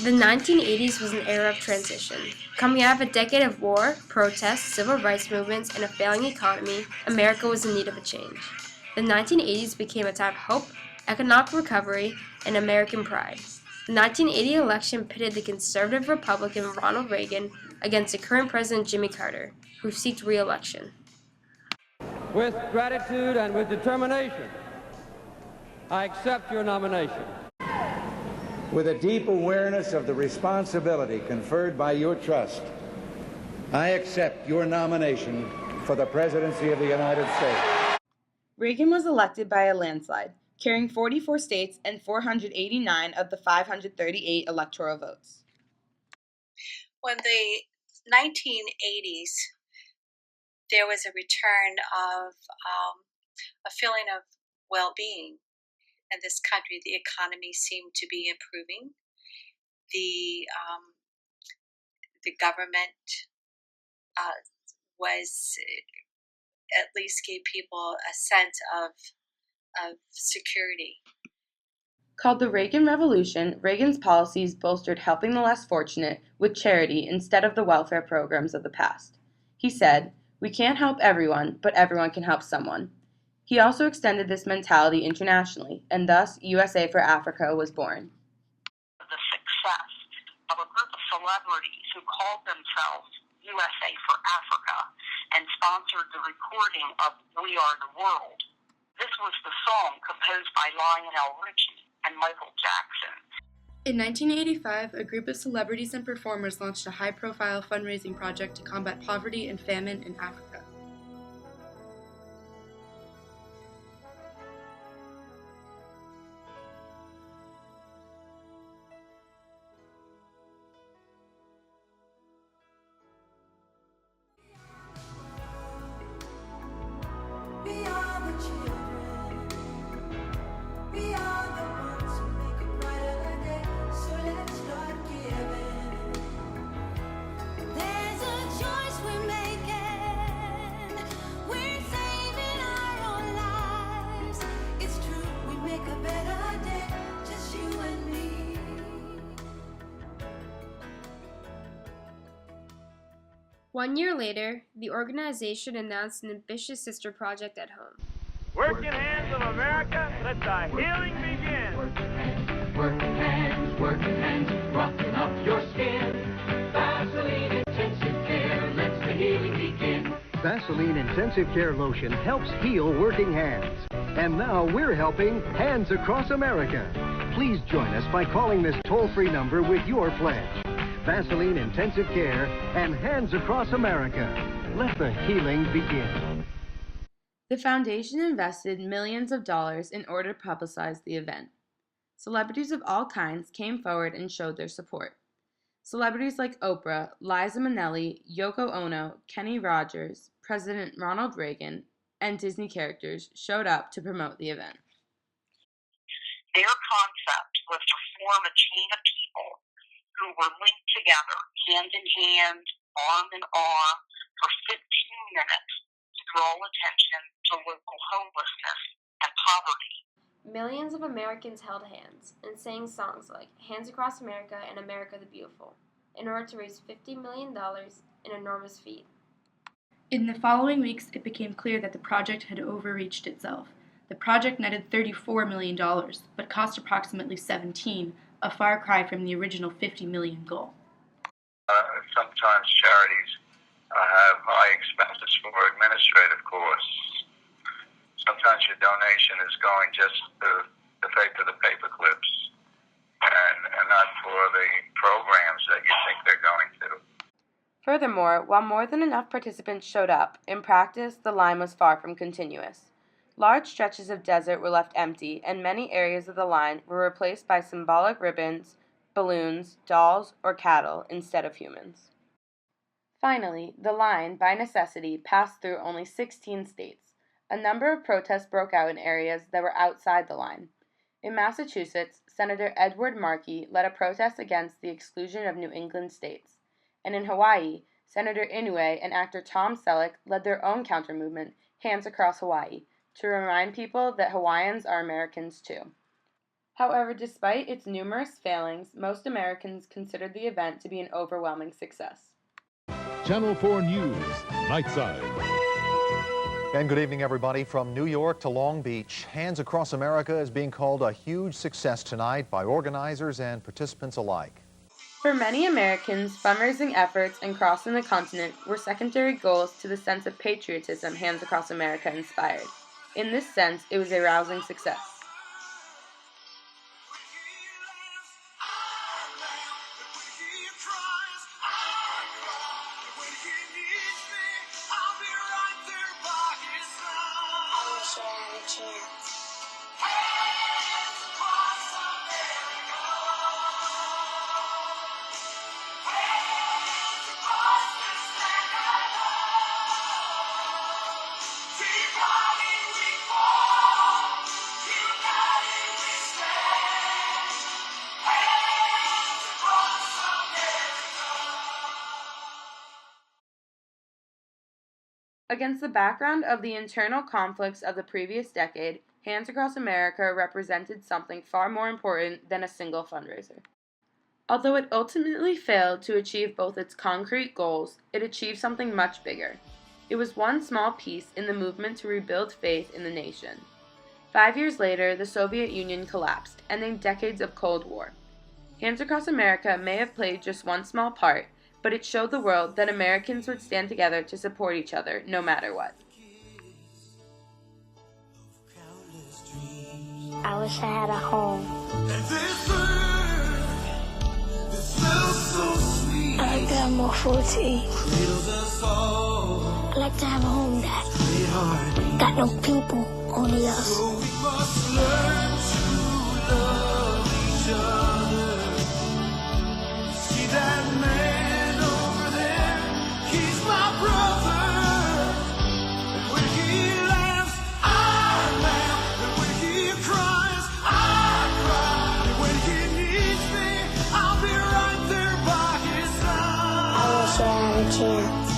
The 1980s was an era of transition. Coming out of a decade of war, protests, civil rights movements, and a failing economy, America was in need of a change. The 1980s became a time of hope, economic recovery, and American pride. The 1980 election pitted the conservative Republican Ronald Reagan against the current President Jimmy Carter, who seeked re-election. With gratitude and with determination, I accept your nomination. With a deep awareness of the responsibility conferred by your trust, I accept your nomination for the presidency of the United States. Reagan was elected by a landslide, carrying 44 states and 489 of the 538 electoral votes. When the 1980s, there was a return of a feeling of well-being in this country. The economy seemed to be improving. The government was at least gave people a sense of security. Called the Reagan Revolution, Reagan's policies bolstered helping the less fortunate with charity instead of the welfare programs of the past. He said, "We can't help everyone, but everyone can help someone." He also extended this mentality internationally, and thus USA for Africa was born. The success of a group of celebrities who called themselves USA for Africa and sponsored the recording of We Are the World. This was the song composed by Lionel Richie and Michael Jackson. In 1985, a group of celebrities and performers launched a high-profile fundraising project to combat poverty and famine in Africa. One year later, the organization announced an ambitious sister project at home. Working hands of America, let the healing begin. Working hands, rocking up your skin. Vaseline Intensive Care, lets the healing begin. Vaseline Intensive Care Lotion helps heal working hands. And now we're helping Hands Across America. Please join us by calling this toll-free number with your pledge. Vaseline Intensive Care and Hands Across America. Let the healing begin. The foundation invested millions of dollars in order to publicize the event. Celebrities of all kinds came forward and showed their support. Celebrities like Oprah, Liza Minnelli, Yoko Ono, Kenny Rogers, President Ronald Reagan, and Disney characters showed up to promote the event. Their concept was to form a chain of people who were linked together, hand in hand, arm in arm, for 15 minutes to draw attention to local homelessness and poverty. Millions of Americans held hands and sang songs like Hands Across America and America the Beautiful in order to raise $50 million, an enormous feat. In the following weeks, it became clear that the project had overreached itself. The project netted $34 million, but cost approximately $17, a far cry from the original $50 million goal. Sometimes charities have high expenses for administrative costs. Sometimes your donation is going just to pay for the paper clips and not for the programs that you think they're going to. Furthermore, while more than enough participants showed up, in practice the line was far from continuous. Large stretches of desert were left empty, and many areas of the line were replaced by symbolic ribbons, balloons, dolls, or cattle instead of humans. Finally, the line, by necessity, passed through only 16 states. A number of protests broke out in areas that were outside the line. In Massachusetts, Senator Edward Markey led a protest against the exclusion of New England states. And in Hawaii, Senator Inoue and actor Tom Selleck led their own counter-movement, Hands Across Hawaii, to remind people that Hawaiians are Americans too. However, despite its numerous failings, most Americans considered the event to be an overwhelming success. Channel 4 News, Nightside. And good evening, everybody. From New York to Long Beach, Hands Across America is being called a huge success tonight by organizers and participants alike. For many Americans, fundraising efforts and crossing the continent were secondary goals to the sense of patriotism Hands Across America inspired. In this sense, it was a rousing success. Against the background of the internal conflicts of the previous decade, Hands Across America represented something far more important than a single fundraiser. Although it ultimately failed to achieve both its concrete goals, it achieved something much bigger. It was one small piece in the movement to rebuild faith in the nation. 5 years later, the Soviet Union collapsed, ending decades of Cold War. Hands Across America may have played just one small part, but it showed the world that Americans would stand together to support each other no matter what. I wish I had a home. I like to have more food to eat. I like to have a home, Dad. Got no people, only us. See that man over there? He's my brother. And when he laughs, I laugh. And when he cries, I cry. And when he needs me, I'll be right there by his side. I wish I had a chance.